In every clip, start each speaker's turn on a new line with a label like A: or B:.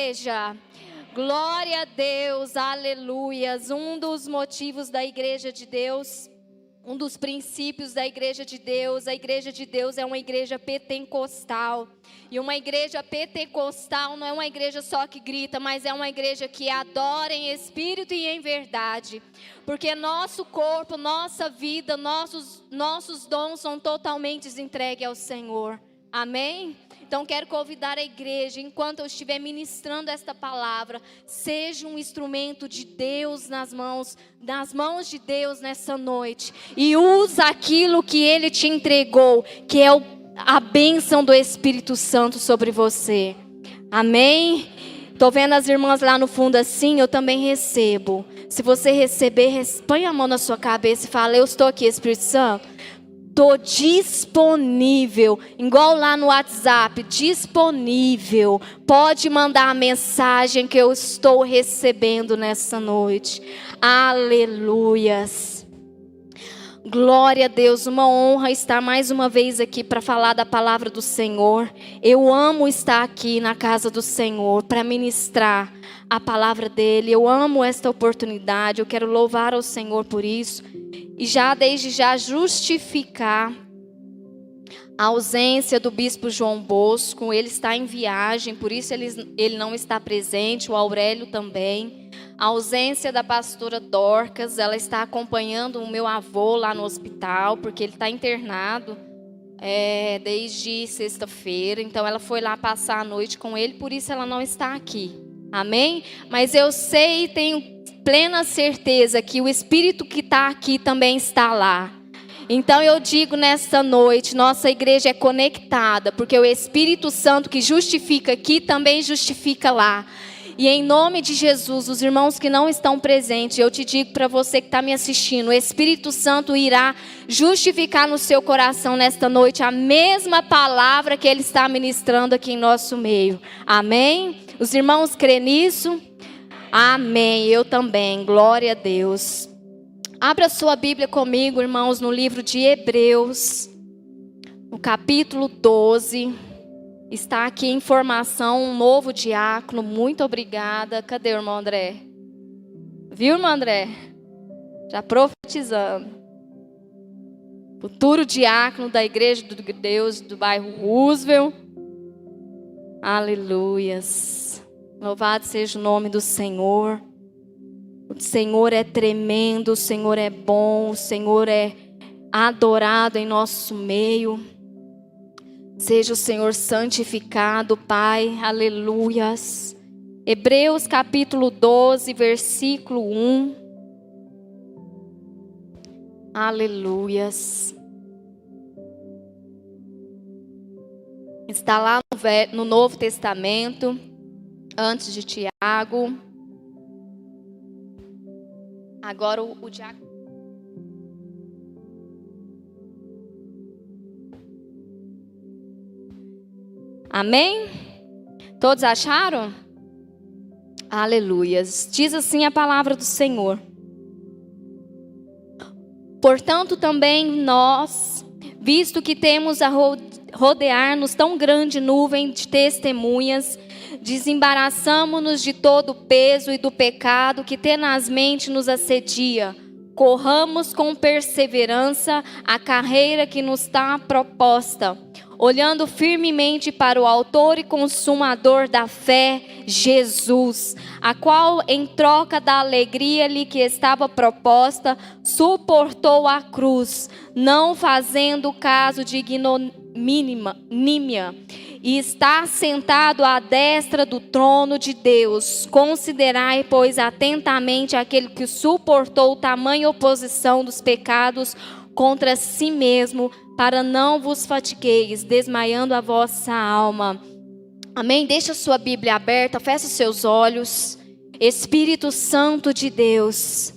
A: igreja. Glória a Deus, aleluias. Um dos motivos da igreja de Deus, um dos princípios da igreja de Deus, a igreja de Deus é uma igreja pentecostal. E uma igreja pentecostal não é uma igreja só que grita, mas é uma igreja que adora em espírito e em verdade. Porque nosso corpo, nossa vida, nossos dons são totalmente entregues ao Senhor. Amém? Então quero convidar a igreja, enquanto eu estiver ministrando esta palavra, seja um instrumento de Deus nas mãos de Deus nessa noite. E usa aquilo que Ele te entregou, que é a bênção do Espírito Santo sobre você. Amém? Estou vendo as irmãs lá no fundo assim, eu também recebo. Se você receber, põe a mão na sua cabeça e fala: eu estou aqui, Espírito Santo. Estou disponível, igual lá no WhatsApp, disponível. Pode mandar a mensagem que eu estou recebendo nessa noite. Aleluias. Glória a Deus, uma honra estar mais uma vez aqui para falar da palavra do Senhor. Eu amo estar aqui na casa do Senhor para ministrar a palavra dEle. Eu amo esta oportunidade, eu quero louvar ao Senhor por isso. E desde já justificar a ausência do bispo João Bosco. Ele está em viagem, por isso ele não está presente, o Aurélio também. A ausência da pastora Dorcas, ela está acompanhando o meu avô lá no hospital, porque ele está internado desde sexta-feira. Então ela foi lá passar a noite com ele, por isso ela não está aqui. Amém? Mas eu sei e tenho plena certeza que o Espírito que está aqui também está lá. Então eu digo nesta noite, nossa igreja é conectada, porque o Espírito Santo que justifica aqui também justifica lá. E em nome de Jesus, os irmãos que não estão presentes, eu te digo para você que está me assistindo, o Espírito Santo irá justificar no seu coração nesta noite a mesma palavra que Ele está ministrando aqui em nosso meio. Amém? Os irmãos creem nisso? Amém, eu também, glória a Deus. Abra sua Bíblia comigo, irmãos, no livro de Hebreus, no capítulo 12. Está aqui informação, um novo diácono, muito obrigada. Cadê o irmão André? Viu, irmão André? Já profetizando. Futuro diácono da igreja de Deus do bairro Roosevelt. Aleluias. Louvado seja o nome do Senhor. O Senhor é tremendo, o Senhor é bom, o Senhor é adorado em nosso meio. Seja o Senhor santificado, Pai. Aleluias. Hebreus capítulo 12, versículo 1. Aleluias. Está lá no Novo Testamento. Antes de Tiago. Agora o diácono. Amém? Todos acharam? Aleluias. Diz assim a palavra do Senhor. Portanto também nós, visto que temos a rodear-nos tão grande nuvem de testemunhas, desembaraçamo-nos de todo o peso e do pecado que tenazmente nos assedia. Corramos com perseverança a carreira que nos está proposta, olhando firmemente para o autor e consumador da fé, Jesus, a qual, em troca da alegria-lhe que estava proposta, suportou a cruz, não fazendo caso de ignomínia, e está sentado à destra do trono de Deus. Considerai, pois, atentamente aquele que suportou tamanha oposição dos pecados contra si mesmo, para não vos fatigueis, desmaiando a vossa alma. Amém? Deixa a sua Bíblia aberta, fecha os seus olhos. Espírito Santo de Deus,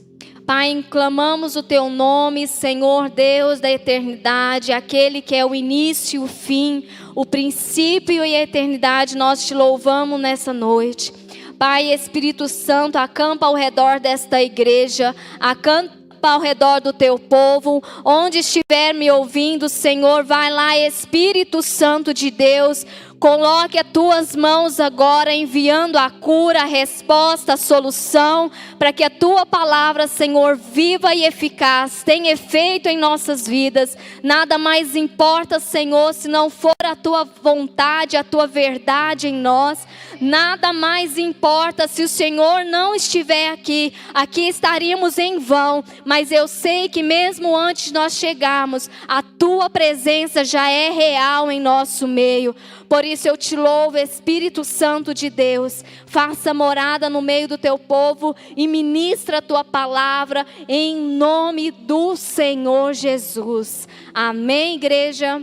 A: Pai, clamamos o Teu nome, Senhor Deus da eternidade, aquele que é o início e o fim, o princípio e a eternidade. Nós Te louvamos nessa noite. Pai, Espírito Santo, acampa ao redor desta igreja, acampa ao redor do Teu povo, onde estiver me ouvindo, Senhor, vai lá, Espírito Santo de Deus, Coloque as tuas mãos agora, enviando a cura, a resposta, a solução, para que a tua palavra, Senhor, viva e eficaz, tenha efeito em nossas vidas. Nada mais importa, Senhor, se não for a tua vontade, a tua verdade em nós. Nada mais importa se o Senhor não estiver aqui. Aqui estaríamos em vão, mas eu sei que mesmo antes de nós chegarmos, a tua presença já é real em nosso meio. Por isso eu te louvo, Espírito Santo de Deus. Faça morada no meio do teu povo e ministra a tua palavra em nome do Senhor Jesus. Amém, igreja?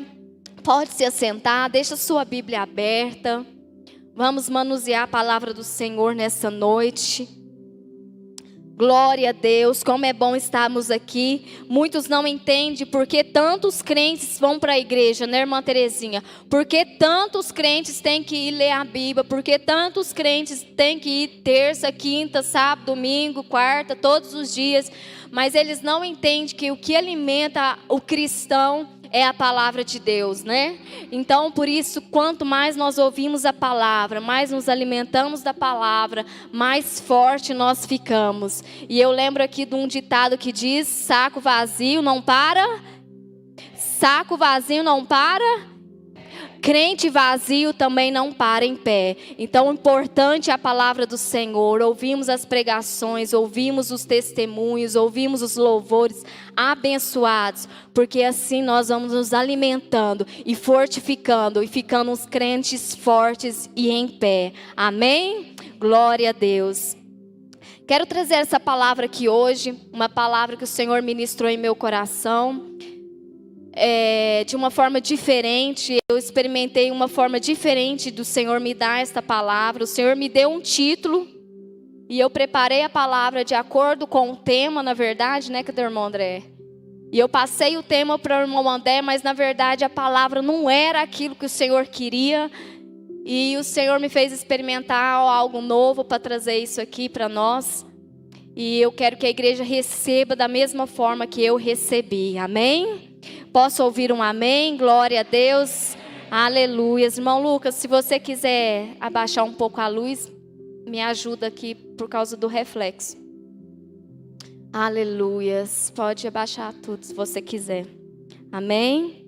A: Pode se assentar, deixa sua Bíblia aberta. Vamos manusear a palavra do Senhor nessa noite. Glória a Deus, como é bom estarmos aqui. Muitos não entendem por que tantos crentes vão para a igreja, né, irmã Terezinha? Por que tantos crentes têm que ir ler a Bíblia? Por que tantos crentes têm que ir terça, quinta, sábado, domingo, quarta, todos os dias? Mas eles não entendem que o que alimenta o cristão é a palavra de Deus, né? Então, por isso, quanto mais nós ouvimos a palavra, mais nos alimentamos da palavra, mais forte nós ficamos. E eu lembro aqui de um ditado que diz: saco vazio não para, saco vazio não para, crente vazio também não para em pé. Então, o importante é a palavra do Senhor. Ouvimos as pregações, ouvimos os testemunhos, ouvimos os louvores abençoados, porque assim nós vamos nos alimentando e fortificando e ficando uns crentes fortes e em pé. Amém? Glória a Deus. Quero trazer essa palavra aqui hoje, uma palavra que o Senhor ministrou em meu coração. De uma forma diferente, eu experimentei uma forma diferente do Senhor me dar esta palavra. O Senhor me deu um título e eu preparei a palavra de acordo com o tema, na verdade, né, cadê o irmão André? E eu passei o tema para o irmão André, mas na verdade a palavra não era aquilo que o Senhor queria. E o Senhor me fez experimentar algo novo para trazer isso aqui para nós. E eu quero que a igreja receba da mesma forma que eu recebi, amém? Posso ouvir um amém? Glória a Deus. Aleluia. Irmão Lucas, se você quiser abaixar um pouco a luz, me ajuda aqui por causa do reflexo. Aleluia. Pode abaixar tudo se você quiser. Amém?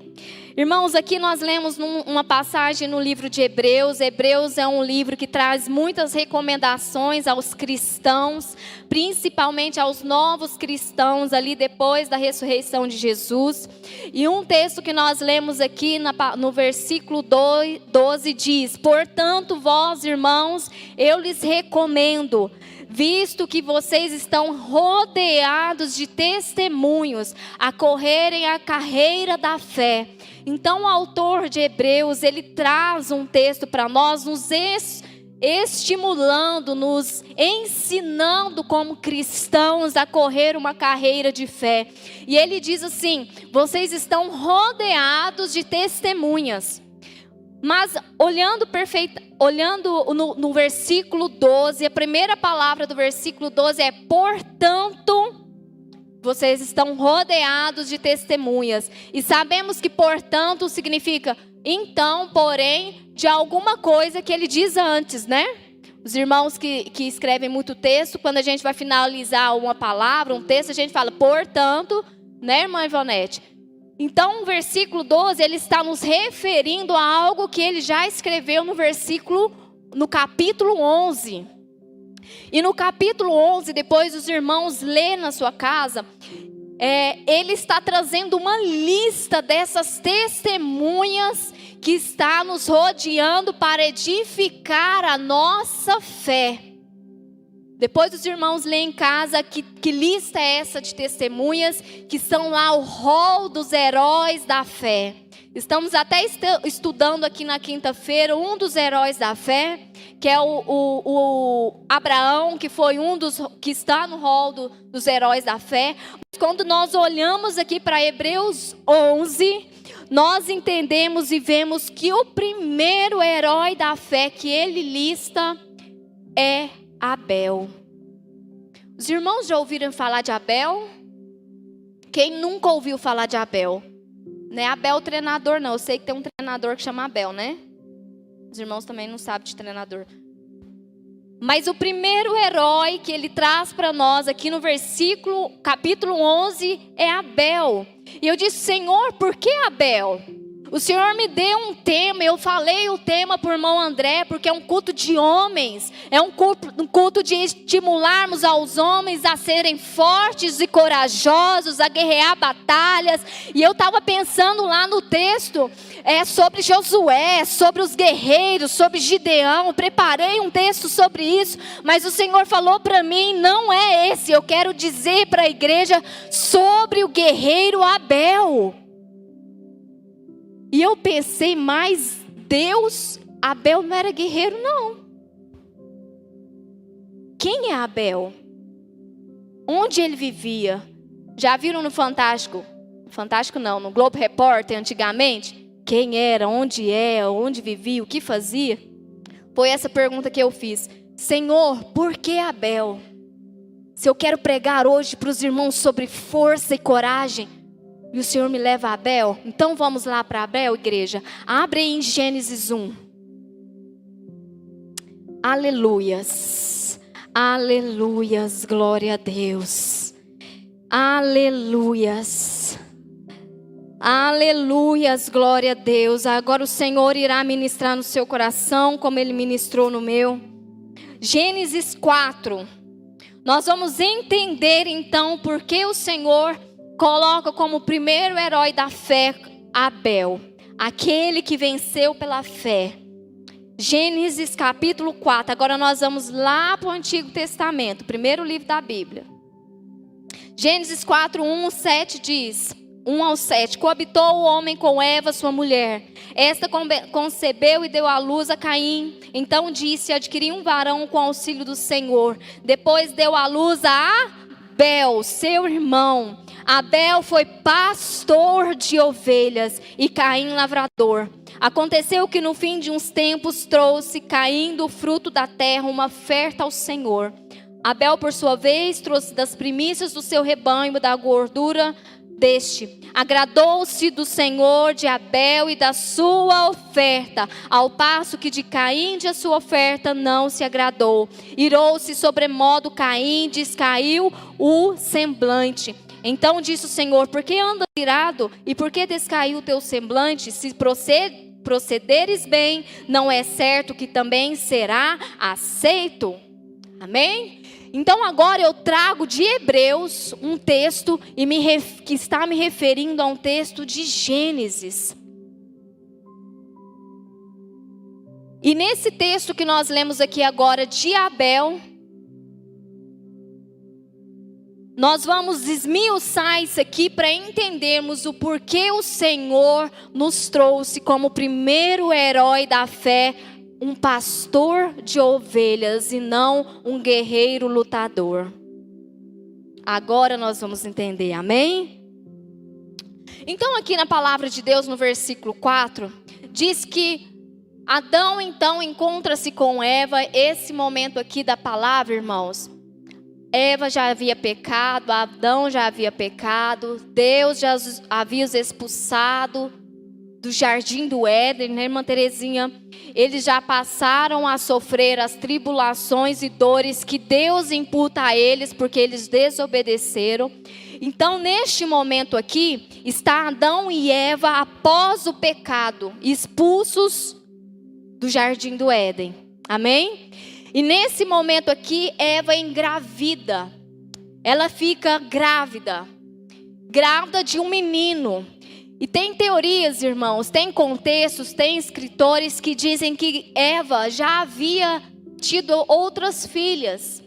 A: Irmãos, aqui nós lemos uma passagem no livro de Hebreus. Hebreus é um livro que traz muitas recomendações aos cristãos, principalmente aos novos cristãos ali depois da ressurreição de Jesus. E um texto que nós lemos aqui no versículo 12 diz: portanto, vós, irmãos, eu lhes recomendo, visto que vocês estão rodeados de testemunhos, a correrem a carreira da fé. Então o autor de Hebreus, ele traz um texto para nós, nos estimulando, nos ensinando como cristãos a correr uma carreira de fé. E ele diz assim: vocês estão rodeados de testemunhas. Mas olhando no versículo 12, a primeira palavra do versículo 12 é portanto. Vocês estão rodeados de testemunhas. E sabemos que portanto significa então, porém, de alguma coisa que ele diz antes, né? Os irmãos que escrevem muito texto, quando a gente vai finalizar uma palavra, um texto, a gente fala portanto, né, irmã Ivonete? Então, o versículo 12, ele está nos referindo a algo que ele já escreveu no capítulo 11. E no capítulo 11, depois os irmãos lêem na sua casa, ele está trazendo uma lista dessas testemunhas que está nos rodeando para edificar a nossa fé. Depois os irmãos leem em casa que lista é essa de testemunhas que são lá o rol dos heróis da fé. Estamos até estudando aqui na quinta-feira um dos heróis da fé, que é o Abraão, que foi que está no rol dos heróis da fé. Mas quando nós olhamos aqui para Hebreus 11, nós entendemos e vemos que o primeiro herói da fé que ele lista é Abel. Os irmãos já ouviram falar de Abel? Quem nunca ouviu falar de Abel? Não é Abel treinador, não. Eu sei que tem um treinador que chama Abel, né? Os irmãos também não sabem de treinador. Mas o primeiro herói que ele traz para nós aqui no capítulo 11, é Abel. E eu disse: Senhor, por que Abel? O Senhor me deu um tema, eu falei o tema para o irmão André, porque é um culto de homens, é um culto de estimularmos aos homens a serem fortes e corajosos, a guerrear batalhas. E eu estava pensando lá no texto, sobre Josué, sobre os guerreiros, sobre Gideão. Preparei um texto sobre isso, mas o Senhor falou para mim: não é esse. Eu quero dizer para a igreja sobre o guerreiro Abel. E eu pensei, mas Abel não era guerreiro, não. Quem é Abel? Onde ele vivia? Já viram no Fantástico? Fantástico não, no Globo Repórter antigamente? Quem era, onde vivia, o que fazia? Foi essa pergunta que eu fiz. Senhor, por que Abel? Se eu quero pregar hoje para os irmãos sobre força e coragem, e o Senhor me leva a Abel, então vamos lá para Abel, igreja. Abre aí em Gênesis 1. Aleluias. Aleluias, glória a Deus. Aleluias. Aleluias, glória a Deus. Agora o Senhor irá ministrar no seu coração, como Ele ministrou no meu. Gênesis 4. Nós vamos entender então por que o Senhor coloca como primeiro herói da fé Abel, aquele que venceu pela fé. Gênesis capítulo 4. Agora nós vamos lá para o Antigo Testamento, primeiro livro da Bíblia. Gênesis 4, 1-7 diz, 1-7. Coabitou o homem com Eva, sua mulher. Esta concebeu e deu à luz a Caim. Então disse: adquiri um varão com auxílio do Senhor. Depois deu à luz a Abel, seu irmão. Abel foi pastor de ovelhas e Caim lavrador. Aconteceu que no fim de uns tempos trouxe Caim do fruto da terra uma oferta ao Senhor. Abel, por sua vez, trouxe das primícias do seu rebanho, da gordura deste. Agradou-se do Senhor de Abel e da sua oferta, ao passo que de Caim de sua oferta não se agradou. Irou-se sobremodo Caim, descaiu o semblante. Então disse o Senhor: por que andas irado e por que descaiu o teu semblante? Se procederes bem, não é certo que também será aceito. Amém? Então agora eu trago de Hebreus um texto que está me referindo a um texto de Gênesis. E nesse texto que nós lemos aqui agora de Abel, nós vamos esmiuçar isso aqui para entendermos o porquê o Senhor nos trouxe como primeiro herói da fé um pastor de ovelhas e não um guerreiro lutador. Agora nós vamos entender, amém? Então aqui na palavra de Deus, no versículo 4, diz que Adão então encontra-se com Eva. Esse momento aqui da palavra, irmãos, Eva já havia pecado, Adão já havia pecado, Deus já havia os expulsado do jardim do Éden, né, irmã Terezinha? Eles já passaram a sofrer as tribulações e dores que Deus imputa a eles, porque eles desobedeceram. Então, neste momento aqui, está Adão e Eva após o pecado, expulsos do jardim do Éden. Amém? E nesse momento aqui, Eva engravida. Ela fica grávida de um menino. E tem teorias, irmãos, tem contextos, tem escritores que dizem que Eva já havia tido outras filhas.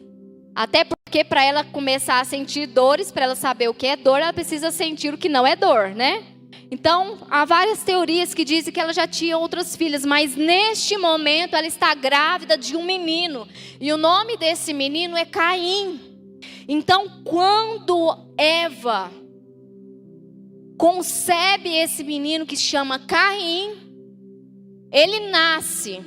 A: Até porque para ela começar a sentir dores, para ela saber o que é dor, ela precisa sentir o que não é dor, né? Então, há várias teorias que dizem que ela já tinha outras filhas, mas neste momento ela está grávida de um menino. E o nome desse menino é Caim. Então, quando Eva concebe esse menino que se chama Caim, ele nasce.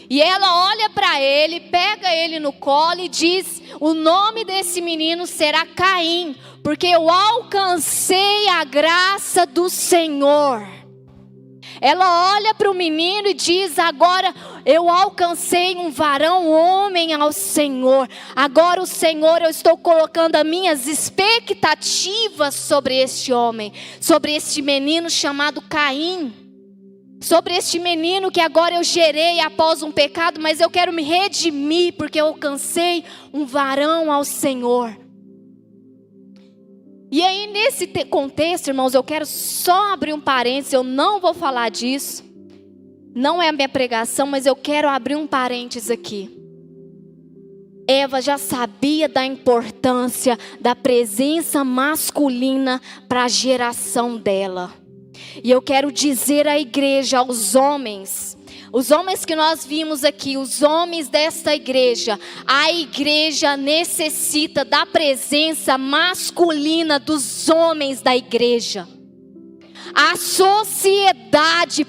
A: E ela olha para ele, pega ele no colo e diz: o nome desse menino será Caim, porque eu alcancei a graça do Senhor. Ela olha para o menino e diz: agora eu alcancei um varão, homem ao Senhor. Agora o Senhor, eu estou colocando as minhas expectativas sobre este homem, sobre este menino chamado Caim. Sobre este menino que agora eu gerei após um pecado, mas eu quero me redimir porque eu alcancei um varão ao Senhor. E aí nesse contexto, irmãos, eu quero só abrir um parênteses, eu não vou falar disso. Não é a minha pregação, mas eu quero abrir um parênteses aqui. Eva já sabia da importância da presença masculina para a geração dela. E eu quero dizer à igreja, aos homens, os homens que nós vimos aqui, os homens desta igreja, a igreja necessita da presença masculina dos homens da igreja. A sociedade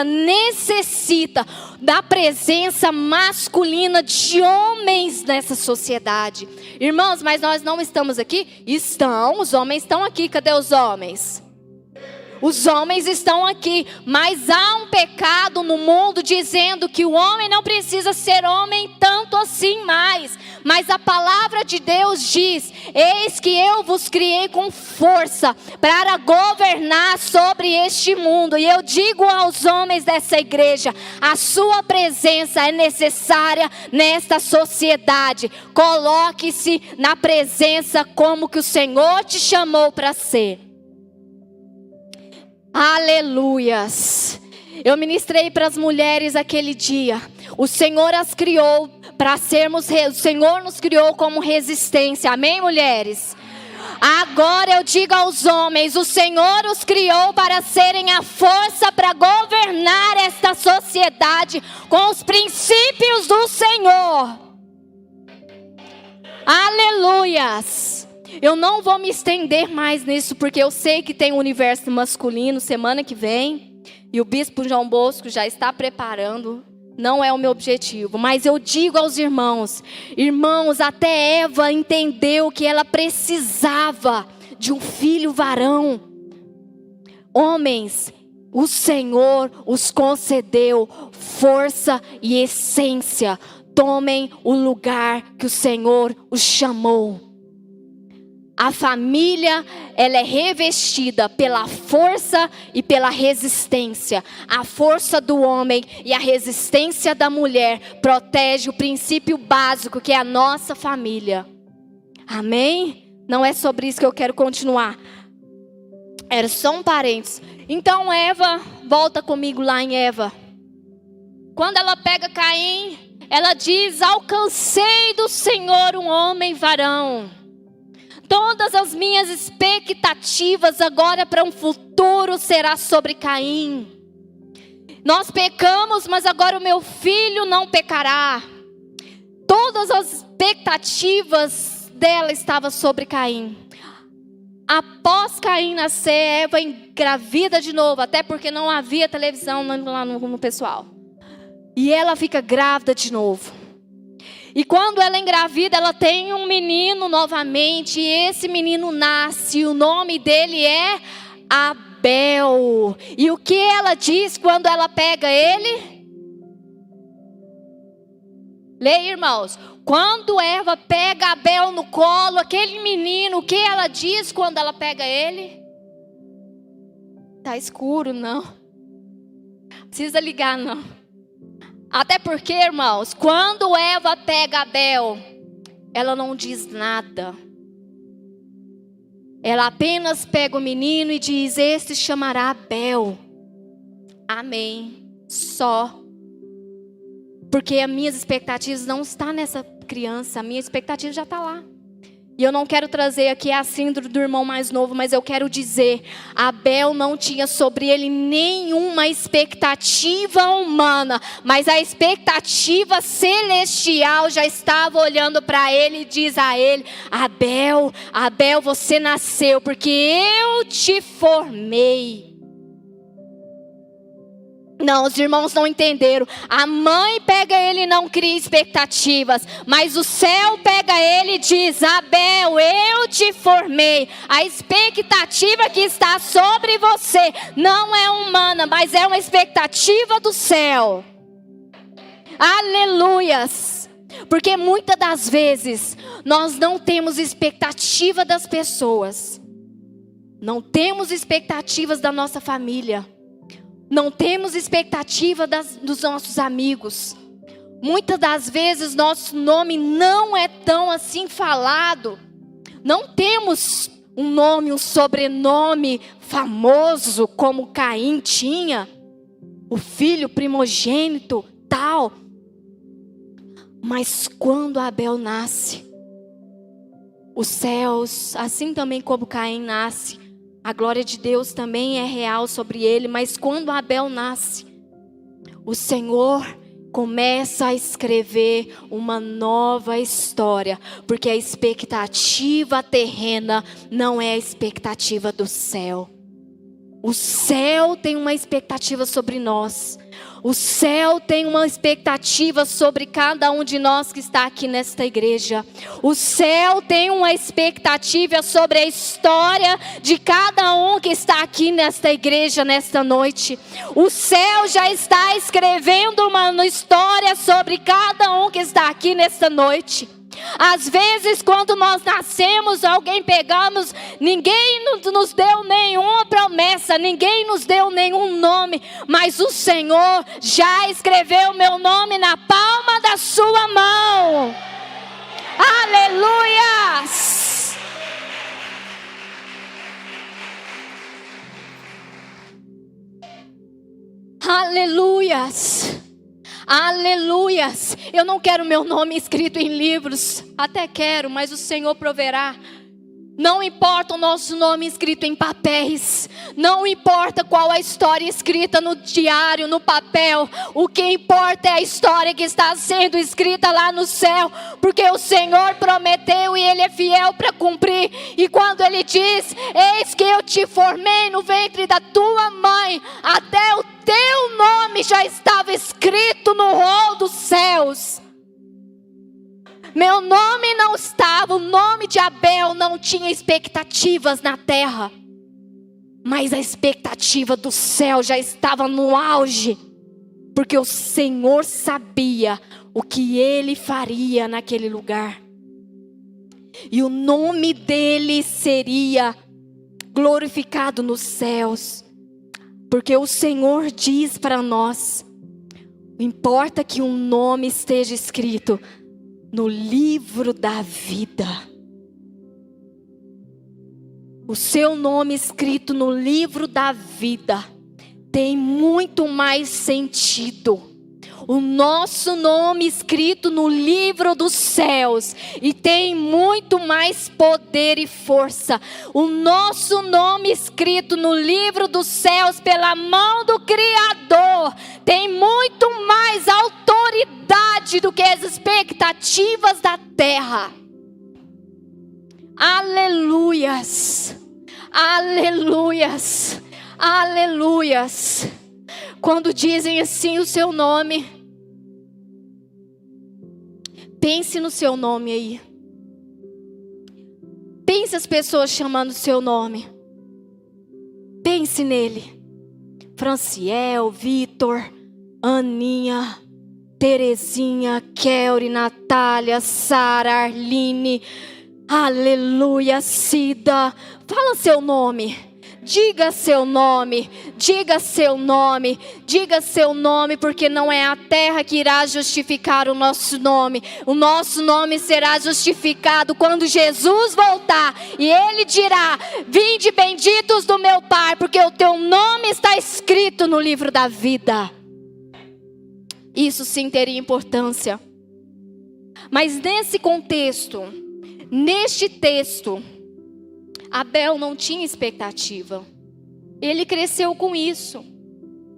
A: necessita da presença masculina de homens nessa sociedade. Irmãos, mas nós não estamos aqui? Estão, os homens estão aqui. Cadê os homens? Os homens estão aqui, mas há um pecado no mundo dizendo que o homem não precisa ser homem tanto assim mais. Mas a palavra de Deus diz: eis que eu vos criei com força para governar sobre este mundo. E eu digo aos homens dessa igreja: a sua presença é necessária nesta sociedade. Coloque-se na presença como que o Senhor te chamou para ser. Aleluias. Eu ministrei para as mulheres aquele dia. O Senhor as criou para sermos, o Senhor nos criou como resistência. Amém, mulheres? Agora eu digo aos homens: o Senhor os criou para serem a força para governar esta sociedade com os princípios do Senhor. Aleluias. Eu não vou me estender mais nisso, porque eu sei que tem um universo masculino semana que vem. E o bispo João Bosco já está preparando. Não é o meu objetivo. Mas eu digo aos irmãos: irmãos, até Eva entendeu que ela precisava de um filho varão. Homens, o Senhor os concedeu força e essência. Tomem o lugar que o Senhor os chamou. A família, ela é revestida pela força e pela resistência. A força do homem e a resistência da mulher protege o princípio básico que é a nossa família. Amém? Não é sobre isso que eu quero continuar. Era só um parênteses. Então Eva, volta comigo lá em Eva. Quando ela pega Caim, ela diz: alcancei do Senhor um homem varão. Todas as minhas expectativas agora para um futuro será sobre Caim. Nós pecamos, mas agora o meu filho não pecará. Todas as expectativas dela estavam sobre Caim. Após Caim nascer, Eva engravida de novo, até porque não havia televisão lá no pessoal. E ela fica grávida de novo. E quando ela engravida, ela tem um menino novamente. E esse menino nasce. E o nome dele é Abel. E o que ela diz quando ela pega ele? Leia, irmãos. Quando Eva pega Abel no colo, aquele menino, o que ela diz quando ela pega ele? Tá escuro, não. Precisa ligar, não. Até porque, irmãos, quando Eva pega Abel, ela não diz nada. Ela apenas pega o menino e diz: este chamará Abel. Amém. Só. Porque as minhas expectativas não estão nessa criança. A minha expectativa já está lá. E eu não quero trazer aqui a síndrome do irmão mais novo, mas eu quero dizer: Abel não tinha sobre ele nenhuma expectativa humana, mas a expectativa celestial já estava olhando para ele e diz a ele: Abel, Abel, você nasceu porque eu te formei. Não, os irmãos não entenderam. A mãe pega ele e não cria expectativas. Mas o céu pega ele e diz: Abel, eu te formei. A expectativa que está sobre você não é humana, mas é uma expectativa do céu. Aleluias. Porque muitas das vezes nós não temos expectativa das pessoas. Não temos expectativas da nossa família. Não temos expectativa dos nossos amigos. Muitas das vezes nosso nome não é tão assim falado. Não temos um nome, um sobrenome famoso como Caim tinha. O filho primogênito, tal. Mas quando Abel nasce, os céus, assim também como Caim nasce, a glória de Deus também é real sobre ele. Mas quando Abel nasce, o Senhor começa a escrever uma nova história. Porque a expectativa terrena não é a expectativa do céu. O céu tem uma expectativa sobre nós. O céu tem uma expectativa sobre cada um de nós que está aqui nesta igreja. O céu tem uma expectativa sobre a história de cada um que está aqui nesta igreja nesta noite. O céu já está escrevendo uma história sobre cada um que está aqui nesta noite. Às vezes quando nós nascemos, alguém pegamos, ninguém nos deu nenhuma promessa, ninguém nos deu nenhum nome, mas o Senhor já escreveu meu nome na palma da sua mão. Aleluias! Aleluias! Aleluias! Eu não quero meu nome escrito em livros. Até quero, mas o Senhor proverá. Não importa o nosso nome escrito em papéis. Não importa qual a história escrita no diário, no papel. O que importa é a história que está sendo escrita lá no céu. Porque o Senhor prometeu e Ele é fiel para cumprir. E quando Ele diz: eis que eu te formei no ventre da tua mãe, até o teu nome já estava escrito no rol dos céus. Meu nome não estava, o nome de Abel não tinha expectativas na terra. Mas a expectativa do céu já estava no auge. Porque o Senhor sabia o que Ele faria naquele lugar. E o nome dele seria glorificado nos céus. Porque o Senhor diz para nós: importa que um nome esteja escrito no livro da vida. O seu nome escrito no livro da vida tem muito mais sentido. O nosso nome escrito no livro dos céus e tem muito mais poder e força. O nosso nome escrito no livro dos céus pela mão do Criador tem muito mais autoridade do que as expectativas da terra. Aleluias, aleluias, aleluias. Quando dizem assim o seu nome, pense no seu nome aí. Pense as pessoas chamando o seu nome. Pense nele. Franciel, Vitor, Aninha, Terezinha, Kelly, Natália, Sara, Arline, aleluia, Cida. Fala seu nome. Diga seu nome, diga seu nome, diga seu nome, porque não é a terra que irá justificar o nosso nome. O nosso nome será justificado quando Jesus voltar. E Ele dirá: vinde benditos do meu Pai, porque o teu nome está escrito no livro da vida. Isso sim teria importância. Mas nesse contexto, neste texto, Abel não tinha expectativa. Ele cresceu com isso.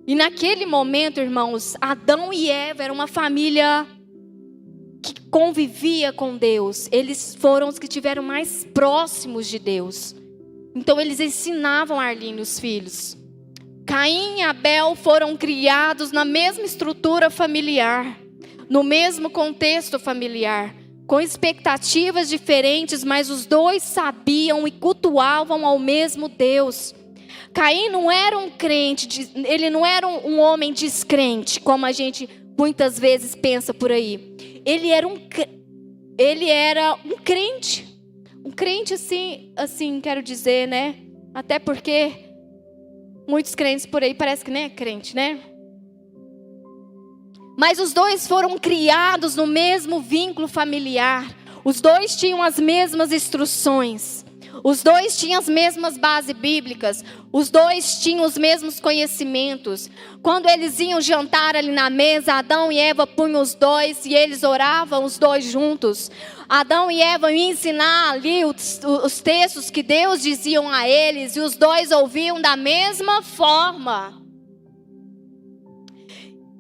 A: E naquele momento, irmãos, Adão e Eva eram uma família que convivia com Deus. Eles foram os que estiveram mais próximos de Deus. Então eles ensinavam a Arline, os filhos. Caim e Abel foram criados na mesma estrutura familiar, no mesmo contexto familiar, com expectativas diferentes, mas os dois sabiam e cultuavam ao mesmo Deus. Caim não era um crente, ele não era um homem descrente, como a gente muitas vezes pensa por aí. Ele era um crente. Um crente assim, quero dizer, né? Até porque muitos crentes por aí parece que nem é crente, né? Mas os dois foram criados no mesmo vínculo familiar. Os dois tinham as mesmas instruções. Os dois tinham as mesmas bases bíblicas. Os dois tinham os mesmos conhecimentos. Quando eles iam jantar ali na mesa, Adão e Eva punham os dois e eles oravam os dois juntos. Adão e Eva iam ensinar ali os textos que Deus diziam a eles, e os dois ouviam da mesma forma.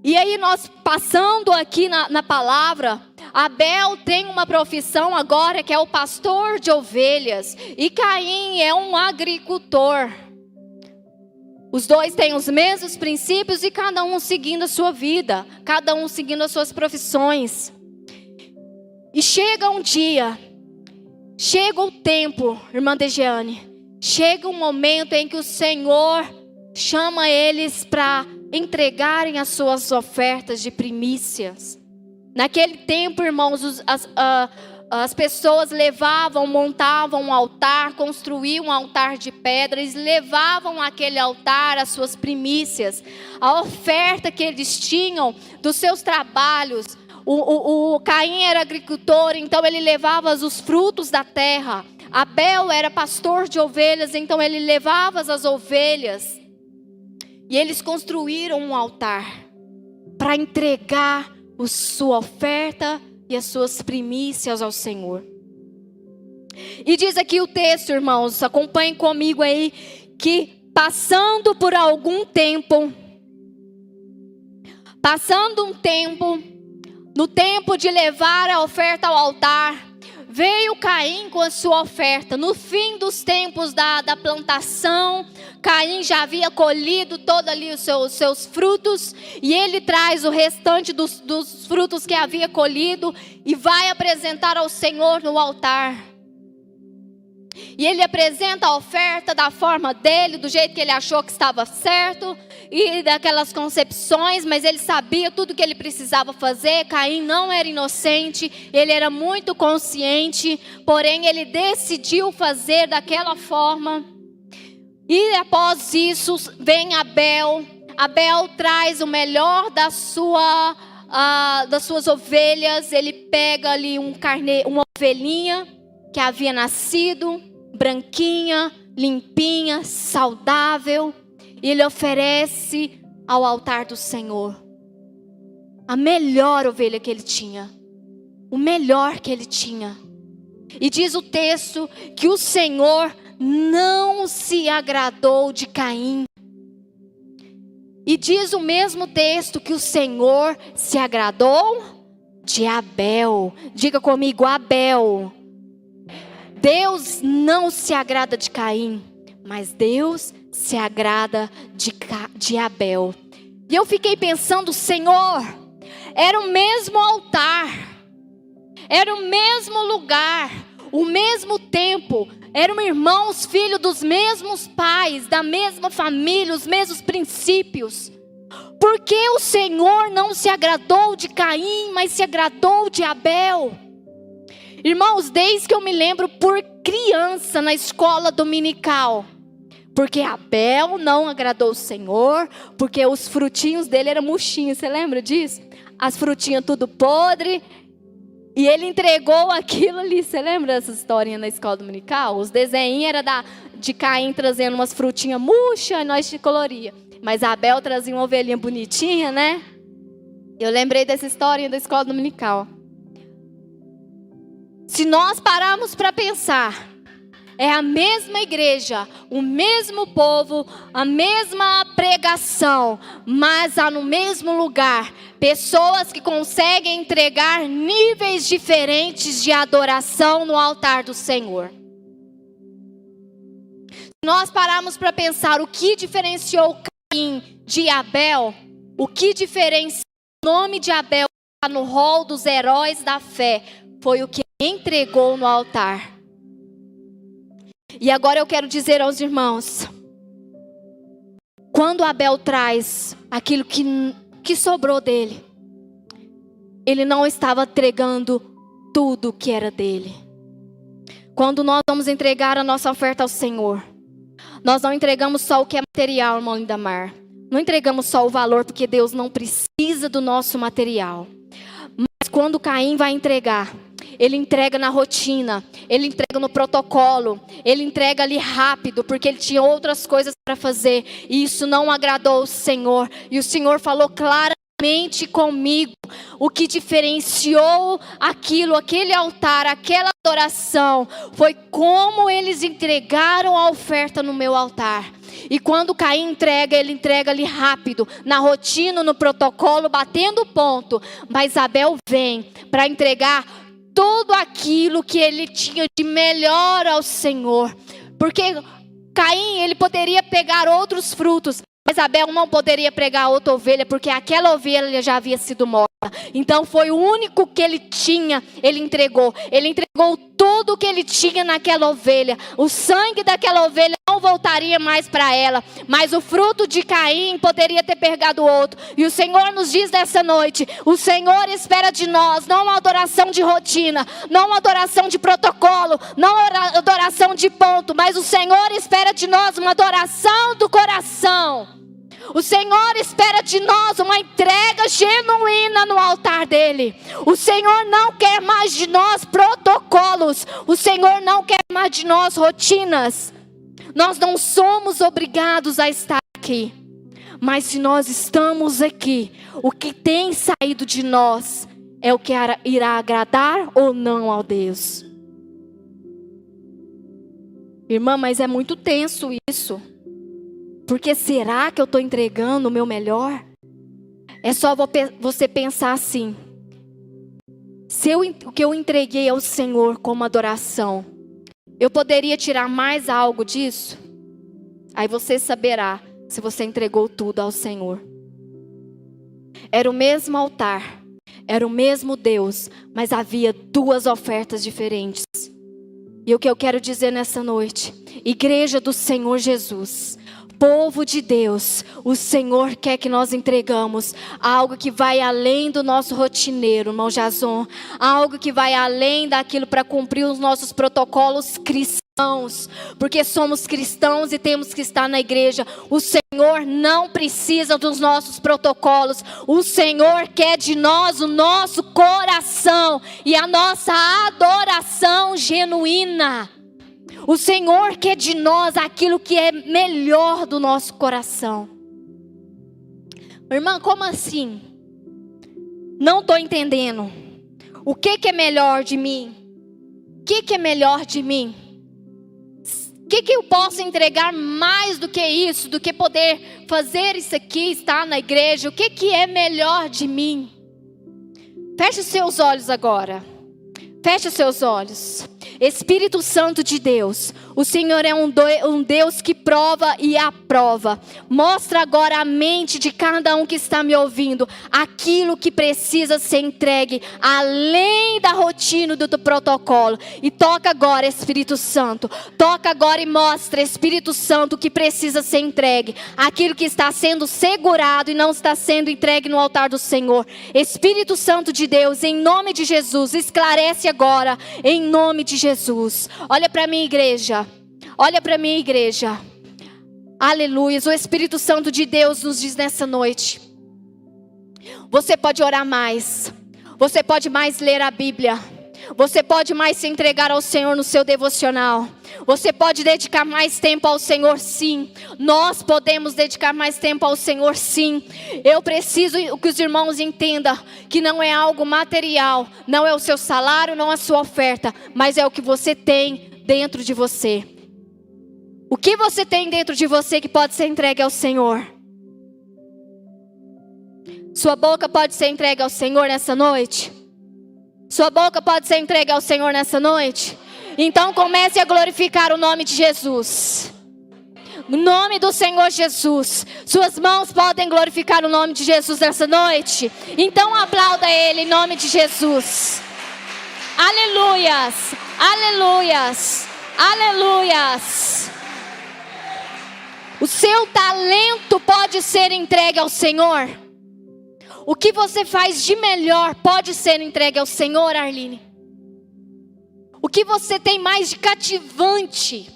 A: E aí nós passando aqui na palavra, Abel tem uma profissão agora que é o pastor de ovelhas. E Caim é um agricultor. Os dois têm os mesmos princípios e cada um seguindo a sua vida. Cada um seguindo as suas profissões. E chega um dia, chega o tempo, irmã Dejeane. Chega um momento em que o Senhor chama eles para entregarem as suas ofertas de primícias. Naquele tempo, irmãos, as pessoas montavam um altar, construíam um altar de pedras, levavam àquele altar as suas primícias, a oferta que eles tinham dos seus trabalhos. O Caim era agricultor, então ele levava os frutos da terra. Abel era pastor de ovelhas, então ele levava as ovelhas. E eles construíram um altar para entregar a sua oferta e as suas primícias ao Senhor. E diz aqui o texto, irmãos, acompanhem comigo aí, que passando um tempo, no tempo de levar a oferta ao altar, veio Caim com a sua oferta. No fim dos tempos da plantação, Caim já havia colhido todos ali os seus frutos. E ele traz o restante dos frutos que havia colhido e vai apresentar ao Senhor no altar. E ele apresenta a oferta da forma dele, do jeito que ele achou que estava certo, e daquelas concepções, mas ele sabia tudo que ele precisava fazer. Caim não era inocente, ele era muito consciente, porém ele decidiu fazer daquela forma. E após isso vem Abel. Abel traz o melhor das suas ovelhas. Ele pega ali uma ovelhinha que havia nascido, branquinha, limpinha, saudável, e ele oferece ao altar do Senhor a melhor ovelha que ele tinha, o melhor que ele tinha. E diz o texto que o Senhor não se agradou de Caim. E diz o mesmo texto que o Senhor se agradou de Abel. Diga comigo, Abel. Deus não se agrada de Caim, mas Deus se agrada de Abel. E eu fiquei pensando, Senhor, era o mesmo altar, era o mesmo lugar, o mesmo tempo, eram irmãos, filhos dos mesmos pais, da mesma família, os mesmos princípios. Por que o Senhor não se agradou de Caim, mas se agradou de Abel? Irmãos, desde que eu me lembro por criança na escola dominical, porque Abel não agradou o Senhor, porque os frutinhos dele eram murchinhos, você lembra disso? As frutinhas tudo podre, e ele entregou aquilo ali, você lembra dessa historinha na escola dominical? Os desenhos eram de Caim trazendo umas frutinhas murchas e nós te coloria, mas Abel trazia uma ovelhinha bonitinha, né? Eu lembrei dessa historinha da escola dominical. Se nós pararmos para pensar, é a mesma igreja, o mesmo povo, a mesma pregação, mas há no mesmo lugar pessoas que conseguem entregar níveis diferentes de adoração no altar do Senhor. Se nós pararmos para pensar o que diferenciou Caim de Abel, o que diferencia o nome de Abel no rol dos heróis da fé foi o que entregou no altar. E agora eu quero dizer aos irmãos, quando Abel traz aquilo que sobrou dele, ele não estava entregando tudo que era dele. Quando nós vamos entregar a nossa oferta ao Senhor, nós não entregamos só o que é material, irmão Lindamar. Não entregamos só o valor, porque Deus não precisa do nosso material. Mas quando Caim vai entregar, ele entrega na rotina, ele entrega no protocolo, ele entrega ali rápido, porque ele tinha outras coisas para fazer. E isso não agradou o Senhor. E o Senhor falou claramente comigo. O que diferenciou aquele altar, aquela adoração, foi como eles entregaram a oferta no meu altar. E quando Caim entrega, ele entrega ali rápido, na rotina, no protocolo, batendo ponto. Mas Abel vem para entregar tudo aquilo que ele tinha de melhor ao Senhor. Porque Caim, ele poderia pegar outros frutos, mas Abel não poderia pegar outra ovelha, porque aquela ovelha já havia sido morta. Então foi o único que ele tinha, ele entregou. Ele entregou tudo que ele tinha naquela ovelha. O sangue daquela ovelha não voltaria mais para ela, mas o fruto de Caim poderia ter pegado outro. E o Senhor nos diz nessa noite, o Senhor espera de nós, não uma adoração de rotina, não uma adoração de protocolo, não uma adoração de ponto, mas o Senhor espera de nós uma adoração do coração. O Senhor espera de nós uma entrega genuína no altar dele. O Senhor não quer mais de nós protocolos. O Senhor não quer mais de nós rotinas. Nós não somos obrigados a estar aqui. Mas se nós estamos aqui, o que tem saído de nós é o que irá agradar ou não ao Deus. Irmã, mas é muito tenso isso. Porque será que eu estou entregando o meu melhor? É só você pensar assim. O que eu entreguei ao Senhor como adoração, eu poderia tirar mais algo disso? Aí você saberá se você entregou tudo ao Senhor. Era o mesmo altar, era o mesmo Deus, mas havia duas ofertas diferentes. E o que eu quero dizer nessa noite, igreja do Senhor Jesus, povo de Deus, o Senhor quer que nós entregamos algo que vai além do nosso rotineiro, irmão Jason, algo que vai além daquilo para cumprir os nossos protocolos cristãos, porque somos cristãos e temos que estar na igreja. O Senhor não precisa dos nossos protocolos, o Senhor quer de nós o nosso coração e a nossa adoração genuína. O Senhor quer de nós aquilo que é melhor do nosso coração. Irmã, como assim? Não estou entendendo. O que é melhor de mim? O que é melhor de mim? O que eu posso entregar mais do que isso? Do que poder fazer isso aqui, estar na igreja? O que é melhor de mim? Feche os seus olhos agora. Feche os seus olhos. Espírito Santo de Deus, o Senhor é um Deus que prova e aprova. Mostra agora a mente de cada um que está me ouvindo, aquilo que precisa ser entregue, além da rotina do protocolo. E toca agora, Espírito Santo. Toca agora e mostra, Espírito Santo, o que precisa ser entregue. Aquilo que está sendo segurado e não está sendo entregue no altar do Senhor. Espírito Santo de Deus, em nome de Jesus, esclarece agora, em nome de Jesus. Olha para mim, igreja. Olha para mim, igreja. Aleluia. O Espírito Santo de Deus nos diz nessa noite. Você pode orar mais. Você pode mais ler a Bíblia. Você pode mais se entregar ao Senhor no seu devocional. Você pode dedicar mais tempo ao Senhor, sim. Nós podemos dedicar mais tempo ao Senhor, sim. Eu preciso que os irmãos entendam que não é algo material, não é o seu salário, não é a sua oferta, mas é o que você tem dentro de você. O que você tem dentro de você que pode ser entregue ao Senhor? Sua boca pode ser entregue ao Senhor nessa noite? Sua boca pode ser entregue ao Senhor nessa noite? Então comece a glorificar o nome de Jesus. Em nome do Senhor Jesus. Suas mãos podem glorificar o nome de Jesus nessa noite? Então aplauda Ele em nome de Jesus. Aleluias, aleluias, aleluias. O seu talento pode ser entregue ao Senhor. O que você faz de melhor pode ser entregue ao Senhor, Arline. O que você tem mais de cativante,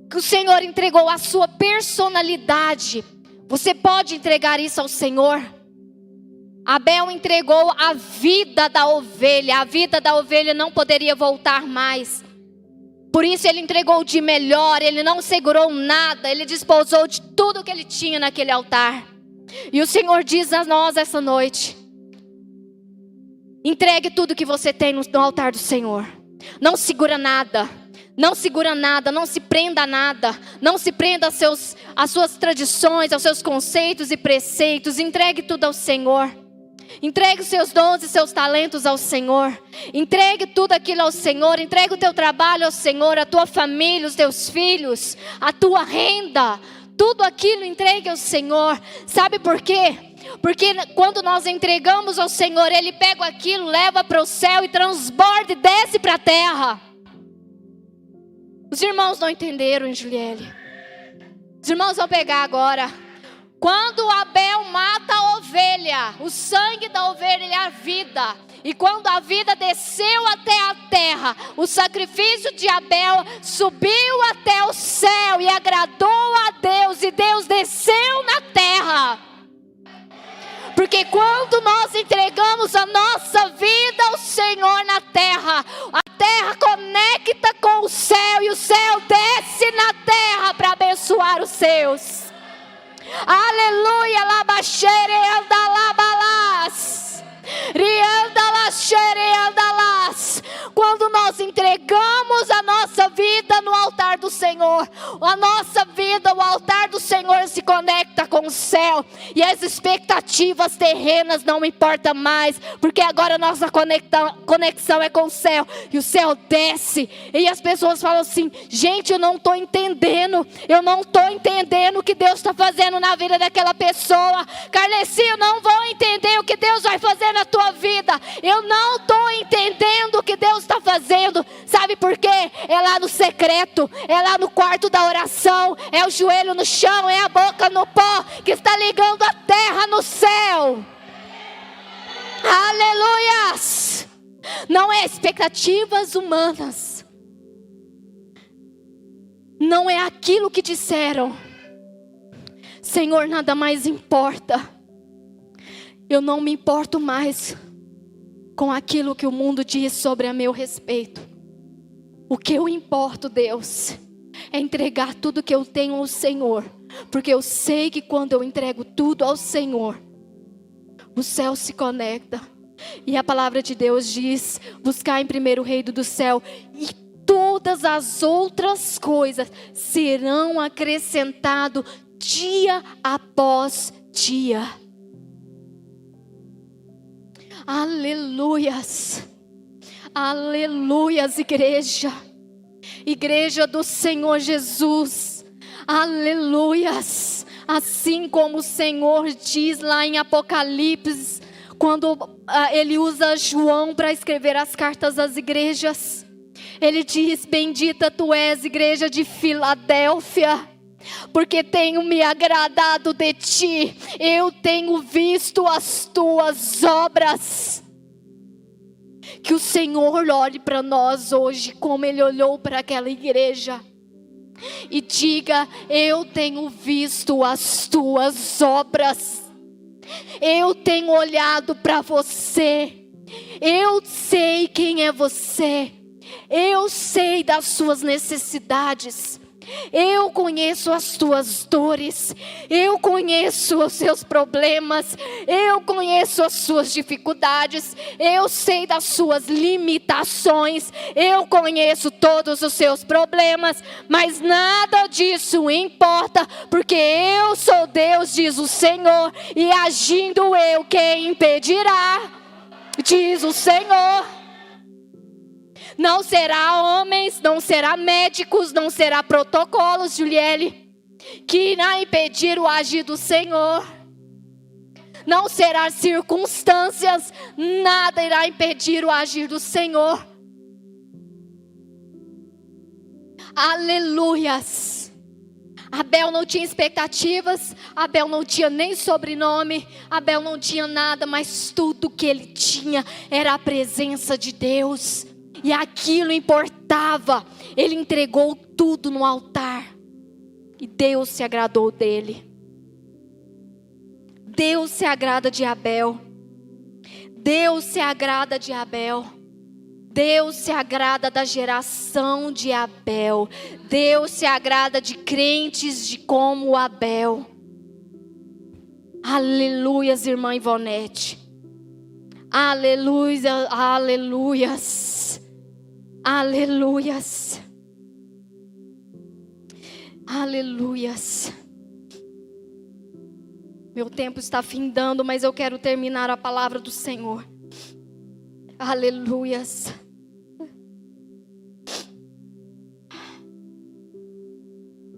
A: que o Senhor entregou, a sua personalidade, você pode entregar isso ao Senhor. Abel entregou a vida da ovelha. A vida da ovelha não poderia voltar mais. Por isso ele entregou de melhor. Ele não segurou nada. Ele desposou de tudo que ele tinha naquele altar. E o Senhor diz a nós essa noite: entregue tudo que você tem no altar do Senhor. Não segura nada. Não segura nada, não se prenda a nada. Não se prenda às suas tradições, aos seus conceitos e preceitos. Entregue tudo ao Senhor. Entregue os seus dons e seus talentos ao Senhor. Entregue tudo aquilo ao Senhor. Entregue o teu trabalho ao Senhor, a tua família, os teus filhos, a tua renda. Tudo aquilo entregue ao Senhor. Sabe por quê? Porque quando nós entregamos ao Senhor, Ele pega aquilo, leva para o céu e transborda e desce para a terra. Os irmãos não entenderam, Juliele. Os irmãos vão pegar agora. Quando Abel mata a ovelha, o sangue da ovelha é a vida. E quando a vida desceu até a terra, o sacrifício de Abel subiu até o céu e agradou a Deus. E Deus desceu na terra. Porque quando nós entregamos a nossa vida ao Senhor na terra, a terra conecta com o céu e o céu desce na terra para abençoar os seus. Aleluia, labaxere andalabalas, riandalaxere andalas. Quando nós entregamos a nossa vida no altar do Senhor, a nossa vida, o altar do Senhor se conecta com o céu. E as expectativas terrenas não importam mais, porque agora a nossa conexão é com o céu. E o céu desce. E as pessoas falam assim: gente, eu não estou entendendo. Eu não estou entendendo o que Deus está fazendo na vida daquela pessoa. Carleci, eu não vou entender o que Deus vai fazer na tua vida. Eu não estou entendendo o que Deus está fazendo. Sabe por quê? É lá no secreto, é lá no quarto da oração, é o joelho no chão, é a boca no pó que está ligando a terra no céu. Aleluias! Não é expectativas humanas, não é aquilo que disseram. Senhor, nada mais importa. Eu não me importo mais com aquilo que o mundo diz sobre a meu respeito. O que eu importo, Deus, é entregar tudo que eu tenho ao Senhor. Porque eu sei que quando eu entrego tudo ao Senhor, o céu se conecta. E a palavra de Deus diz: buscar em primeiro o reino do céu, e todas as outras coisas serão acrescentadas dia após dia. Aleluias, aleluias, igreja do Senhor Jesus, aleluias. Assim como o Senhor diz lá em Apocalipse, quando Ele usa João para escrever as cartas às igrejas, Ele diz: bendita tu és, igreja de Filadélfia, porque tenho me agradado de ti, eu tenho visto as tuas obras. Que o Senhor olhe para nós hoje como Ele olhou para aquela igreja e diga: eu tenho visto as tuas obras, eu tenho olhado para você, eu sei quem é você, eu sei das suas necessidades, eu conheço as tuas dores, eu conheço os seus problemas, eu conheço as suas dificuldades, eu sei das suas limitações, eu conheço todos os seus problemas, mas nada disso importa, porque eu sou Deus, diz o Senhor, e agindo eu, quem impedirá, diz o Senhor. Não será homens, não será médicos, não será protocolos, Juliele. que irá impedir o agir do Senhor. Não será circunstâncias, nada irá impedir o agir do Senhor. Aleluias. Abel não tinha expectativas, Abel não tinha nem sobrenome, Abel não tinha nada, mas tudo que ele tinha era a presença de Deus. E aquilo importava. Ele entregou tudo no altar. E Deus se agradou dele. Deus se agrada de Abel. Deus se agrada de Abel. Deus se agrada da geração de Abel. Deus se agrada de crentes de como Abel. Aleluias, irmã Ivonete. Aleluia, aleluias. Aleluias. Aleluias. Meu tempo está findando, mas eu quero terminar a palavra do Senhor. Aleluias.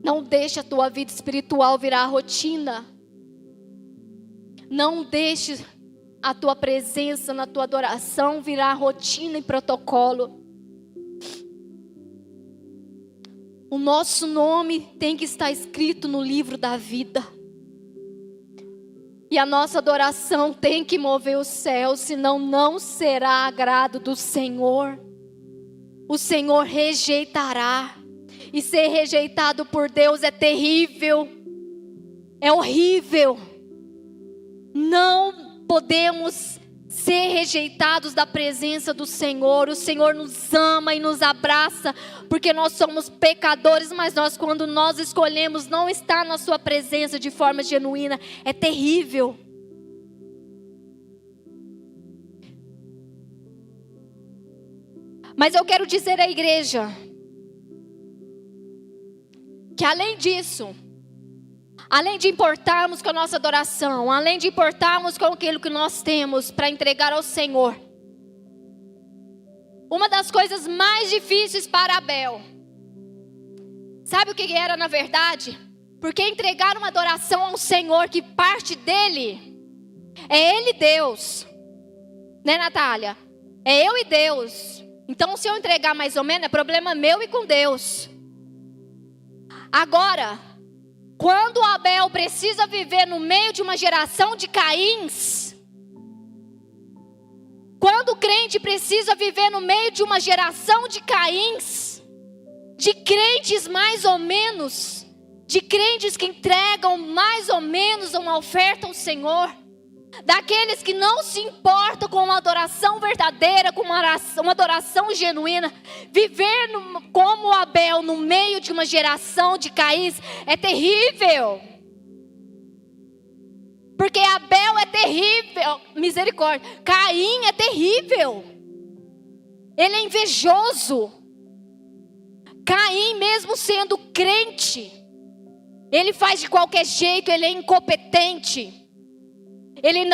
A: Não deixe a tua vida espiritual virar rotina. Não deixe a tua presença na tua adoração virar rotina e protocolo. O nosso nome tem que estar escrito no livro da vida. E a nossa adoração tem que mover o céu, senão não será agrado do Senhor. O Senhor rejeitará. E ser rejeitado por Deus é terrível. É horrível. Não podemos ser rejeitados da presença do Senhor. O Senhor nos ama e nos abraça, porque nós somos pecadores, mas quando nós escolhemos não estar na sua presença de forma genuína, é terrível. Mas eu quero dizer à igreja, que além disso, além de importarmos com a nossa adoração, além de importarmos com aquilo que nós temos para entregar ao Senhor, uma das coisas mais difíceis para Abel, sabe o que era na verdade? Porque entregar uma adoração ao Senhor que parte dele, é Ele Deus, né, Natália? É eu e Deus. Então se eu entregar mais ou menos, é problema meu e com Deus. Agora, quando Abel precisa viver no meio de uma geração de Caíns, quando o crente precisa viver no meio de uma geração de Caíns, de crentes mais ou menos, de crentes que entregam mais ou menos uma oferta ao Senhor, daqueles que não se importam com uma adoração verdadeira, com uma adoração genuína, viver como Abel no meio de uma geração de Caíns é terrível. Porque Abel é terrível, misericórdia. Caim é terrível. Ele é invejoso. Caim, mesmo sendo crente, ele faz de qualquer jeito, ele é incompetente. Ele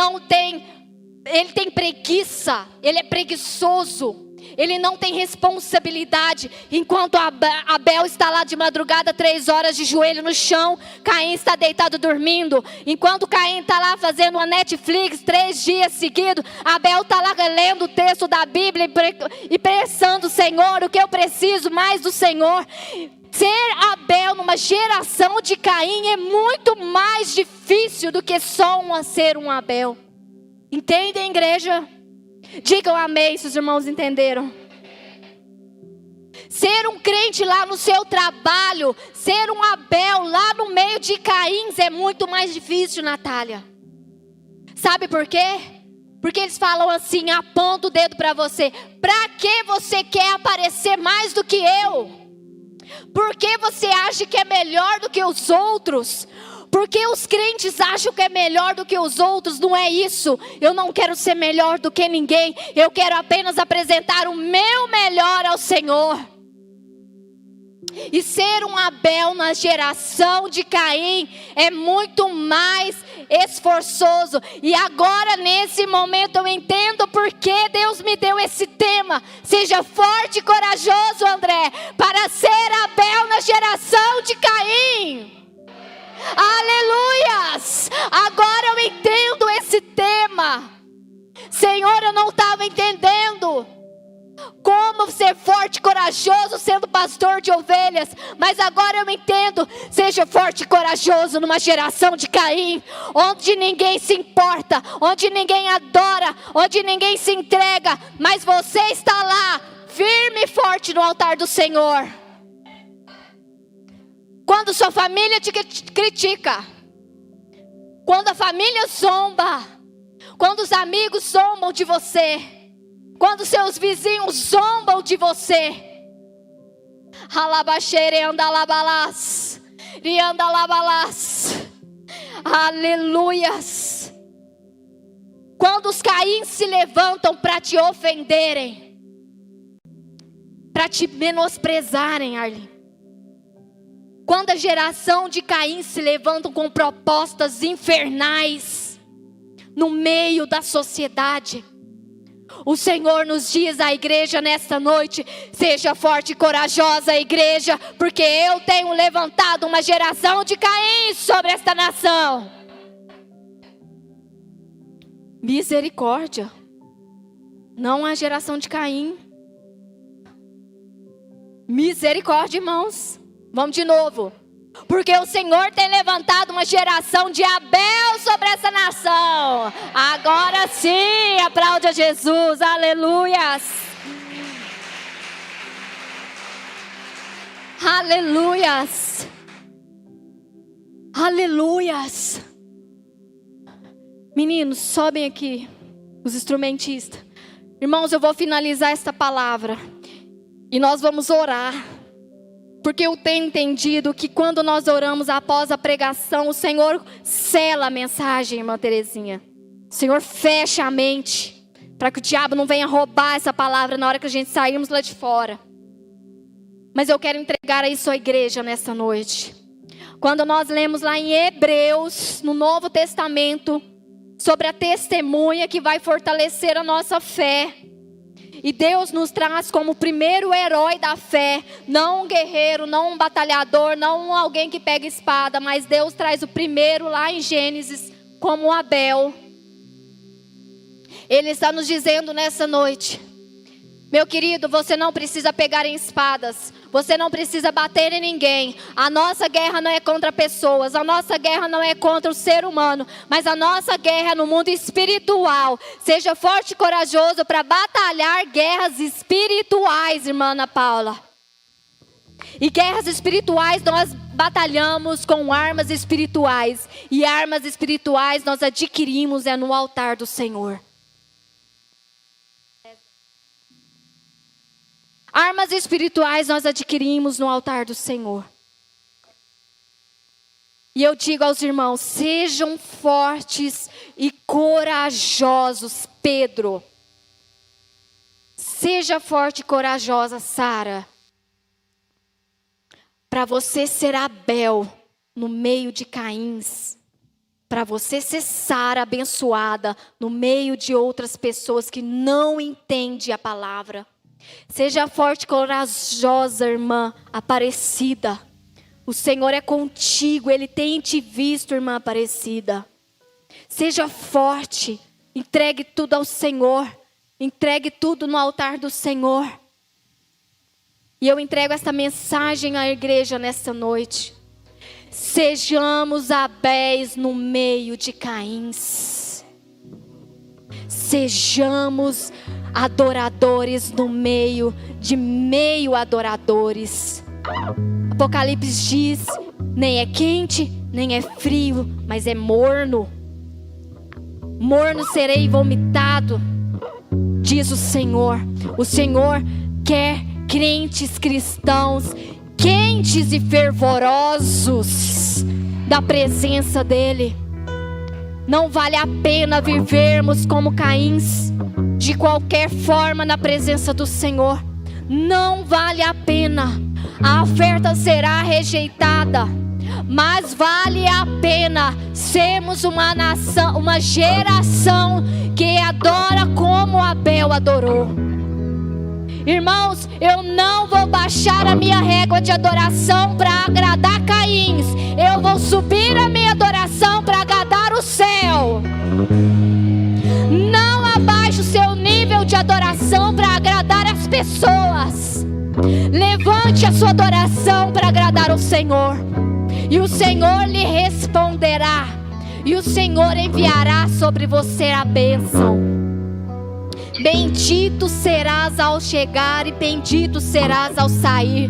A: tem preguiça, ele é preguiçoso, ele não tem responsabilidade. Enquanto Abel está lá de madrugada, 3 horas de joelho no chão, Caim está deitado dormindo. Enquanto Caim está lá fazendo uma Netflix 3 dias seguidos, Abel está lá lendo o texto da Bíblia e pensando: Senhor, o que eu preciso mais do Senhor? Ser Abel numa geração de Caim é muito mais difícil do que só ser um Abel. Entendem, igreja? Digam amém se os irmãos entenderam. Ser um crente lá no seu trabalho, ser um Abel lá no meio de Caíns é muito mais difícil, Natália. Sabe por quê? Porque eles falam assim, aponta o dedo para você. Para que você quer aparecer mais do que eu? Por que você acha que é melhor do que os outros? Porque os crentes acham que é melhor do que os outros. Não é isso. Eu não quero ser melhor do que ninguém. Eu quero apenas apresentar o meu melhor ao Senhor. E ser um Abel na geração de Caim é muito mais esforçoso. E agora nesse momento eu entendo por que Deus me deu esse tema. Seja forte e corajoso, André, para ser Abel na geração de Caim. Aleluias! Agora eu entendo esse tema. Senhor, eu não estava entendendo como ser forte e corajoso sendo pastor de ovelhas, mas agora eu entendo. Seja forte e corajoso numa geração de Caim, onde ninguém se importa, onde ninguém adora, onde ninguém se entrega, mas você está lá, firme e forte no altar do Senhor. Quando sua família te critica, quando a família zomba, quando os amigos zombam de você, quando seus vizinhos zombam de você, aleluias. Quando os Caíns se levantam para te ofenderem, para te menosprezarem, Arli. Quando a geração de Caim se levantam com propostas infernais no meio da sociedade, o Senhor nos diz à igreja nesta noite: seja forte e corajosa, igreja, porque eu tenho levantado uma geração de Caim sobre esta nação. Misericórdia, não a geração de Caim. Misericórdia, irmãos. Vamos de novo. Porque o Senhor tem levantado uma geração de Abel sobre essa nação. Agora sim, aplaude a Jesus, aleluias. Aleluias. Aleluias. Meninos, sobem aqui, os instrumentistas. Irmãos, eu vou finalizar esta palavra e nós vamos orar. Porque eu tenho entendido que quando nós oramos após a pregação, o Senhor sela a mensagem, irmã Terezinha. O Senhor fecha a mente, para que o diabo não venha roubar essa palavra na hora que a gente sairmos lá de fora. Mas eu quero entregar isso à igreja nessa noite. Quando nós lemos lá em Hebreus, no Novo Testamento, sobre a testemunha que vai fortalecer a nossa fé. E Deus nos traz como o primeiro herói da fé, não um guerreiro, não um batalhador, não alguém que pega espada, mas Deus traz o primeiro lá em Gênesis, como Abel. Ele está nos dizendo nessa noite: meu querido, você não precisa pegar em espadas, você não precisa bater em ninguém. A nossa guerra não é contra pessoas, a nossa guerra não é contra o ser humano, mas a nossa guerra é no mundo espiritual. Seja forte e corajoso para batalhar guerras espirituais, irmã Ana Paula. E guerras espirituais nós batalhamos com armas espirituais, e armas espirituais nós adquirimos no altar do Senhor. Armas espirituais nós adquirimos no altar do Senhor. E eu digo aos irmãos: sejam fortes e corajosos, Pedro. Seja forte e corajosa, Sara. Para você ser Abel no meio de Caíns. Para você ser Sara abençoada no meio de outras pessoas que não entendem a palavra. Seja forte e corajosa, irmã Aparecida. O Senhor é contigo, Ele tem te visto, irmã Aparecida. Seja forte, entregue tudo ao Senhor. Entregue tudo no altar do Senhor. E eu entrego essa mensagem à igreja nessa noite. Sejamos Abéis no meio de Caíns. Sejamos adoradores no meio de meio adoradores. Apocalipse diz: nem é quente, nem é frio, mas é morno. Morno serei vomitado, diz o Senhor. O Senhor quer crentes cristãos quentes e fervorosos da presença dEle. Não vale a pena vivermos como Caíns, de qualquer forma na presença do Senhor. Não vale a pena. A oferta será rejeitada, mas vale a pena sermos uma nação, uma geração que adora como Abel adorou. Irmãos, eu não vou baixar baixar a minha régua de adoração para agradar Caim. Eu vou subir a minha adoração para agradar o céu. Não abaixe o seu nível de adoração para agradar as pessoas. Levante a sua adoração para agradar o Senhor. E o Senhor lhe responderá. E o Senhor enviará sobre você a bênção. Bendito serás ao chegar e bendito serás ao sair.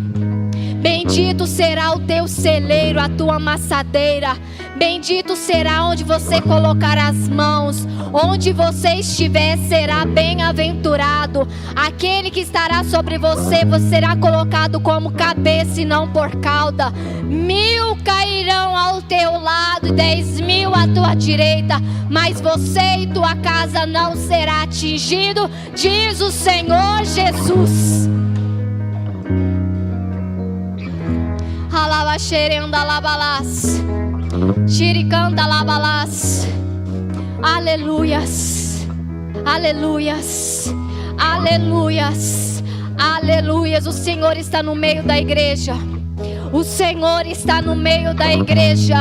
A: Bendito será o teu celeiro, a tua amassadeira. Bendito será onde você colocar as mãos. Onde você estiver será bem-aventurado. Aquele que estará sobre você, você será colocado como cabeça e não por cauda. 1000 cairão ao teu lado e 10.000 à tua direita, mas você e tua casa não será atingido, diz o Senhor Jesus. Alabaxerenda labalás, xiricanda labalás. Aleluias, aleluias, aleluias, aleluias. O Senhor está no meio da igreja. O Senhor está no meio da igreja.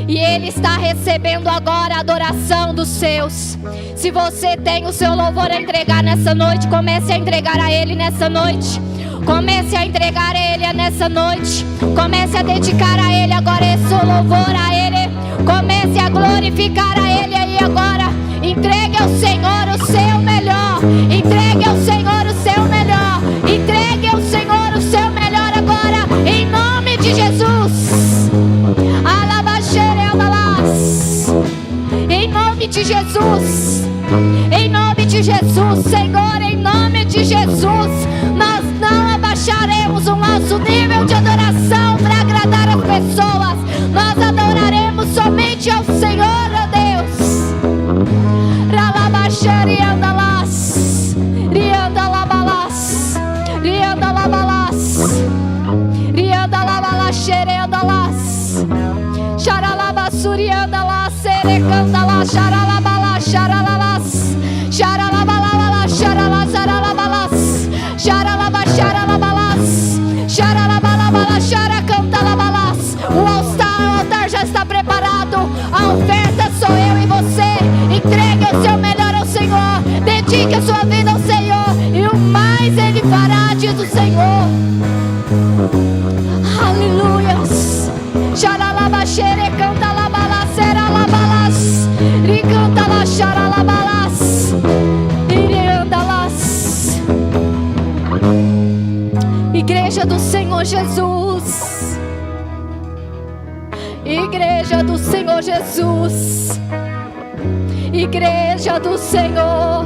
A: E Ele está recebendo agora a adoração dos seus. Se você tem o seu louvor a entregar nessa noite, comece a entregar a Ele nessa noite. Comece a entregar a Ele nessa noite. Comece a dedicar a Ele agora esse louvor a Ele. Comece a glorificar a Ele aí agora. Entregue ao Senhor o seu melhor. Entregue ao Senhor o seu melhor. Entregue ao Senhor o seu melhor agora, em nome de Jesus. Alabaxereodalas. Em nome de Jesus. Em nome de Jesus, Senhor, em nome de Jesus. Nós não abaixaremos o nosso nível de adoração para agradar as pessoas. Nós adoraremos somente ao Senhor, ó Deus. Ralabaxereodalas. Riandalabalas. Riandalabalas. Riandalabalas. Xaralabassuriandalas. Serecandalas. Xaralabalas. Xaralalas. Xaralabalas. Xaralabalas. Xaralabalas. Xaralabalas. Xaracantalabalas. O altar já está preparado. A oferta sou eu e você. Entregue o seu melhor ao Senhor. Dedique a sua vida ao Senhor. E o mais Ele fará, diz o Senhor. Aleluias. Xaralabaxere, canta labalas, seralabalas. Ricanta la xaralabalas. Iriandalas. Igreja do Senhor Jesus. Igreja do Senhor Jesus. Igreja do Senhor.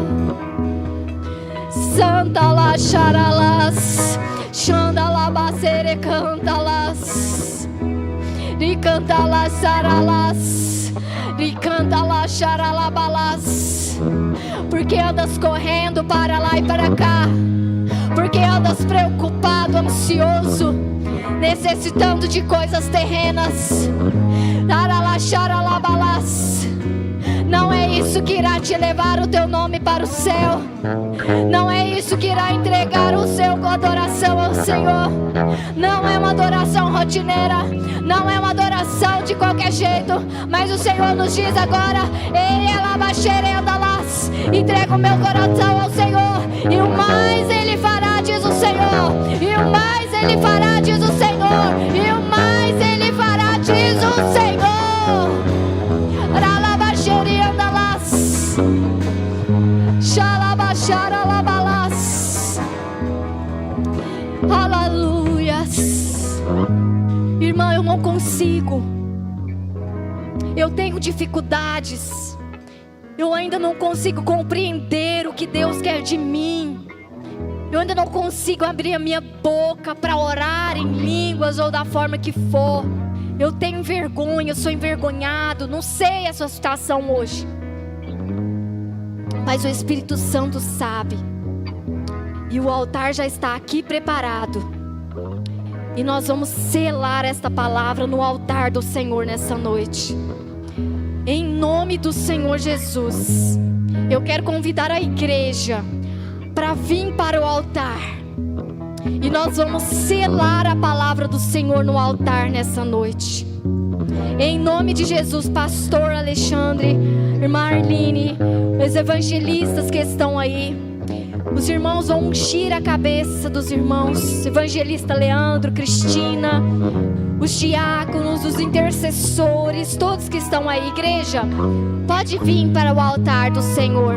A: Santa la xaralas. Xandalabacere cantalas. Ricantala saralas. Ricantala xaralabalas. Porque andas correndo para lá e para cá. Porque andas preocupado, ansioso, necessitando de coisas terrenas. Não é isso que irá te levar o teu nome para o céu. Não é isso que irá entregar o seu adoração ao Senhor. Não é uma adoração rotineira. Não é uma adoração de qualquer jeito. Mas o Senhor nos diz agora: entrega o meu coração ao Senhor. E o mais Ele fará, diz o Senhor. E o mais Ele fará, diz o Senhor. E o mais Ele fará, diz o Senhor. Ralabaxeriandalas. Xalabaxaralabalas. Aleluias. Irmã, eu não consigo. Eu tenho dificuldades. Eu ainda não consigo compreender o que Deus quer de mim. Eu ainda não consigo abrir a minha boca para orar em línguas ou da forma que for. Eu tenho vergonha, eu sou envergonhado. Não sei a sua situação hoje. Mas o Espírito Santo sabe. E o altar já está aqui preparado. E nós vamos selar esta palavra no altar do Senhor nessa noite. Em nome do Senhor Jesus. Eu quero convidar a igreja para vir para o altar. E nós vamos selar a palavra do Senhor no altar nessa noite. Em nome de Jesus, pastor Alexandre, irmã Arline, os evangelistas que estão aí, os irmãos vão ungir a cabeça dos irmãos, evangelista Leandro, Cristina, os diáconos, os intercessores, todos que estão aí. Igreja, pode vir para o altar do Senhor.